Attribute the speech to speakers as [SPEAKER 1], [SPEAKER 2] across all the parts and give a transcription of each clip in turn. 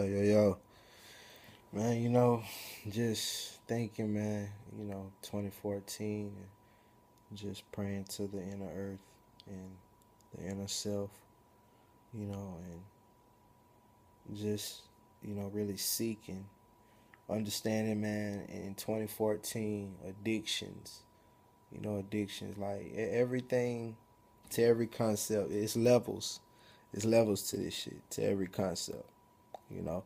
[SPEAKER 1] Yo. Man, just thinking, man, 2014, just praying to the inner earth and the inner self, and just, really seeking, understanding, man, in 2014, addictions, like everything to every concept, it's levels to this shit, to every concept, you know,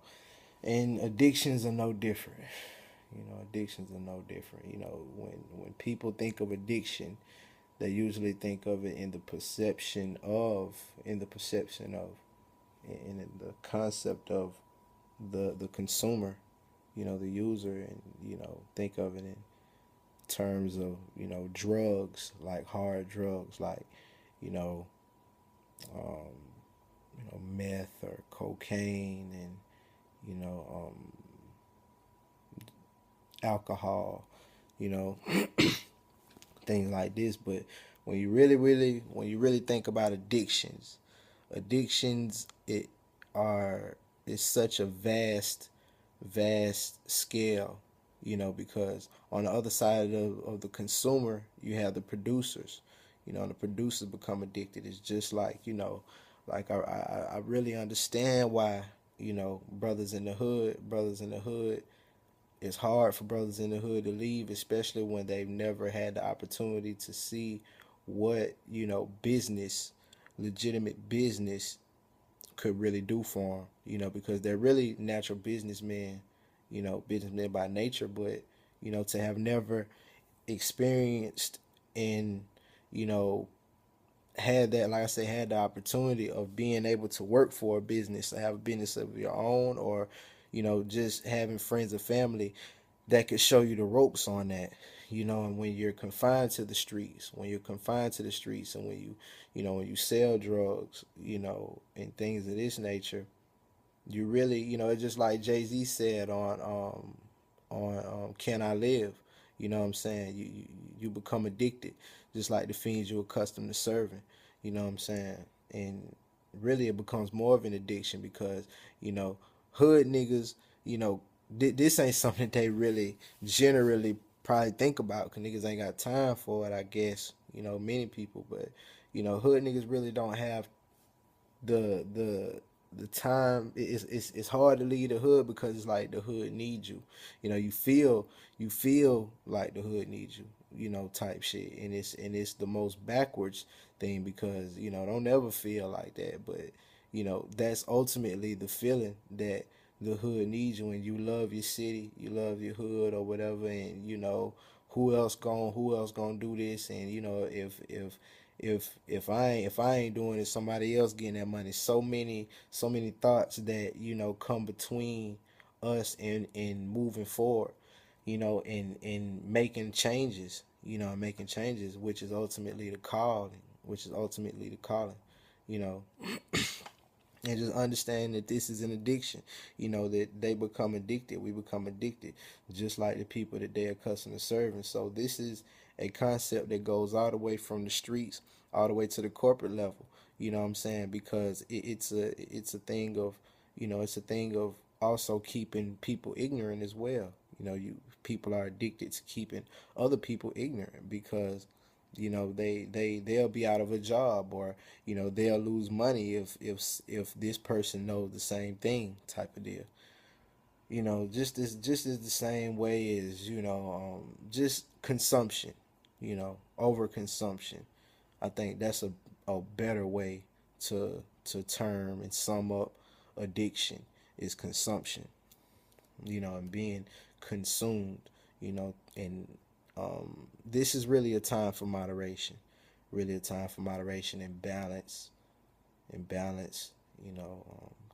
[SPEAKER 1] and addictions are no different. Addictions are no different. When people think of addiction, they usually think of it in the concept of the consumer, the user, and think of it in terms of drugs, like hard drugs, like you know um, meth or cocaine, and alcohol, you know things like this. But when you really think about addictions, it's such a vast scale, because on the other side of the consumer, you have the producers, and the producers become addicted. It's just like, like I really understand why, brothers in the hood, it's hard for brothers in the hood to leave, especially when they've never had the opportunity to see what, legitimate business could really do for them, because they're really natural businessmen, businessmen by nature, but, to have never experienced and, you know, had that, like I say, had the opportunity of being able to work for a business, to have a business of your own, or, just having friends or family that could show you the ropes on that. And when you're confined to the streets, and when you sell drugs, and things of this nature, you really, it's just like Jay-Z said on Can I Live? You know what I'm saying? You become addicted, just like the fiends you're accustomed to serving. You know what I'm saying? And really, it becomes more of an addiction because you know hood niggas. This ain't something that they really generally probably think about because niggas ain't got time for it. I guess many people, but hood niggas really don't have the the time. It's hard to leave the hood because it's like the hood needs you. You feel like the hood needs you. Type shit, and it's the most backwards thing because don't ever feel like that, but that's ultimately the feeling that the hood needs you, and you love your city, you love your hood or whatever, and who else gonna do this, and if I ain't doing it, somebody else getting that money. So many thoughts that come between us and moving forward, and making changes, which is ultimately the calling, you know, and just understand that this is an addiction. That they become addicted, we become addicted, just like the people that they're accustomed to serving. So this is a concept that goes all the way from the streets all the way to the corporate level. You know what I'm saying? Because it's a thing of also keeping people ignorant as well. You People are addicted to keeping other people ignorant because they'll be out of a job, or they'll lose money if this person knows the same thing, type of deal. Just as the same way as just consumption, overconsumption. I think that's a better way to term and sum up addiction, is consumption, and being consumed, and this is really a time for moderation, and balance,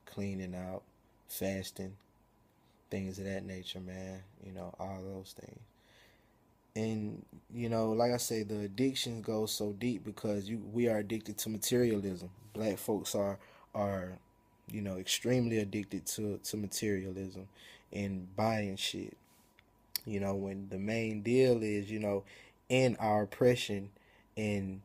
[SPEAKER 1] cleaning out, fasting, things of that nature, man. All those things. And like I say, the addiction goes so deep because we are addicted to materialism. Black folks are extremely addicted to materialism and buying shit. When the main deal is in our oppression and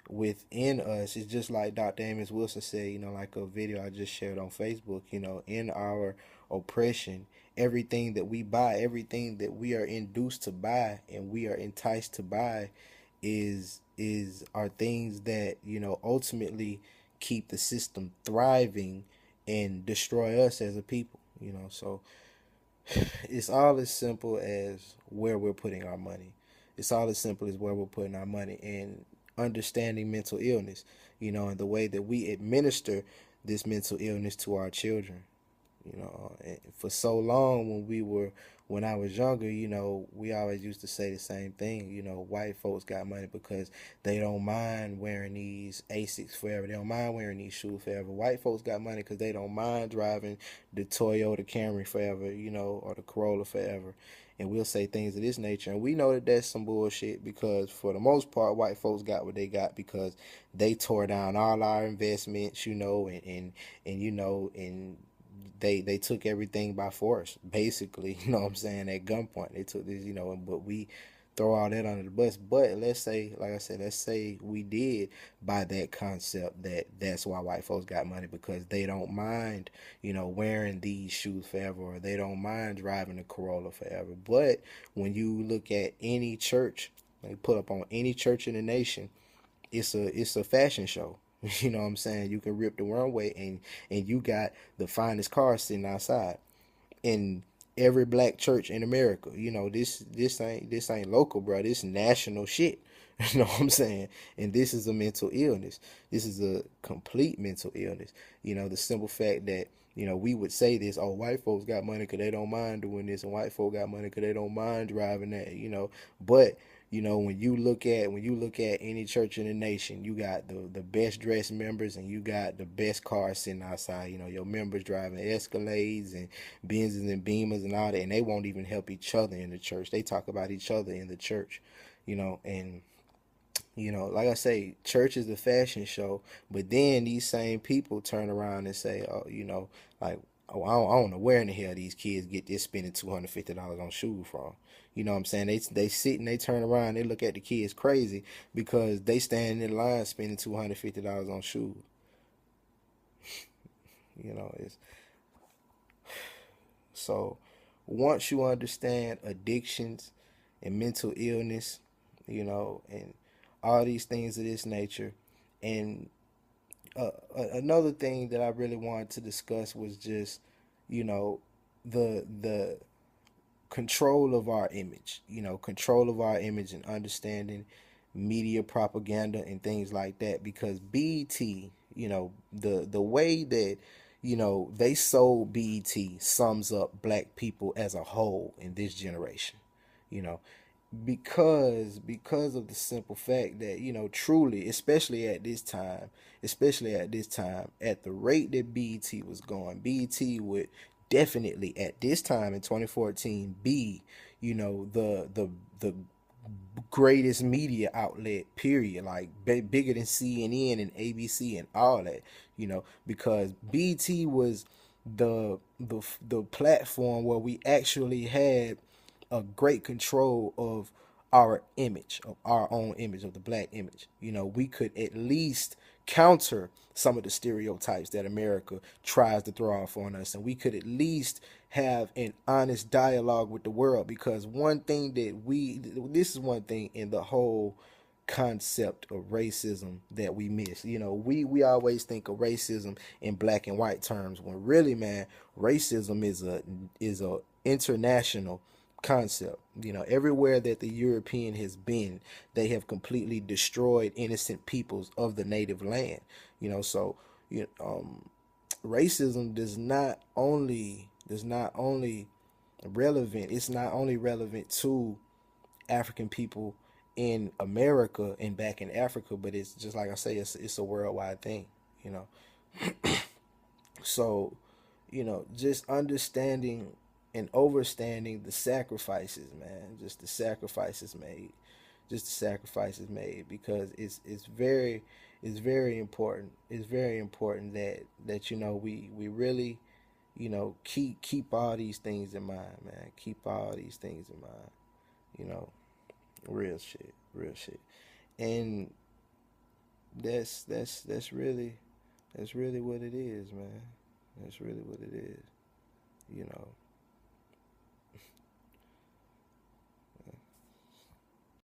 [SPEAKER 1] within us. It's just like Dr. Amos Wilson said, like a video I just shared on Facebook, in our oppression, everything that we buy, everything that we are induced to buy and we are enticed to buy is are things that, ultimately keep the system thriving and destroy us as a people, so it's all as simple as where we're putting our money. It's all as simple as where we're putting our money and understanding mental illness, and the way that we administer this mental illness to our children. And for so long when I was younger, we always used to say the same thing. White folks got money because they don't mind wearing these Asics forever. They don't mind wearing these shoes forever. White folks got money because they don't mind driving the Toyota Camry forever, or the Corolla forever. And we'll say things of this nature. And we know that that's some bullshit because for the most part, white folks got what they got because they tore down all our investments, and they took everything by force, basically, you know what I'm saying, at gunpoint. They took this, but we throw all that under the bus. But let's say, like I said, let's say we did buy that concept that's why white folks got money because they don't mind, wearing these shoes forever, or they don't mind driving a Corolla forever. But when you look at any church, like put up on any church in the nation, it's a fashion show. You know what I'm saying? You can rip the runway and you got the finest cars sitting outside in every black church in America. This ain't local, bro. This national shit. You know what I'm saying? And this is a mental illness. This is a complete mental illness. The simple fact that we would say this, oh, white folks got money because they don't mind doing this, and white folks got money because they don't mind driving that, But when you look at any church in the nation, you got the best dressed members and you got the best cars sitting outside. Your members driving Escalades and Benzes and Beamers and all that, and they won't even help each other in the church. They talk about each other in the church, and like I say, church is the fashion show, but then these same people turn around and say, oh, like, oh, I don't know where in the hell these kids get this spending $250 on shoes from. You know what I'm saying? They sit and they turn around, they look at the kids crazy because they stand in line spending $250 on shoes. It's so once you understand addictions and mental illness, and all these things of this nature, and another thing that I really wanted to discuss was just, the control of our image, control of our image and understanding media propaganda and things like that. Because BET, the way that they sold BET sums up black people as a whole in this generation. You know, because of the simple fact that truly, especially at this time, at the rate that BET was going, BET would definitely at this time in 2014 be the greatest media outlet, period, like bigger than CNN and ABC and all that, because BET was the platform where we actually had a great control of our image, of our own image, of the black image. We could at least counter some of the stereotypes that America tries to throw off on us, and we could at least have an honest dialogue with the world. Because this is one thing in the whole concept of racism that we miss. We always think of racism in black and white terms, when really, man, racism is a international concept. Everywhere that the European has been, they have completely destroyed innocent peoples of the native land. So racism does not only relevant. It's not only relevant to African people in America and back in Africa, but it's just like I say, it's a worldwide thing. You know, so just understanding and overstanding the sacrifices, man, just the sacrifices made, because it's very important. It's very important that we really keep all these things in mind, man. Keep all these things in mind. You know, real shit, real shit. And That's really what it is, man. That's really what it is. You know.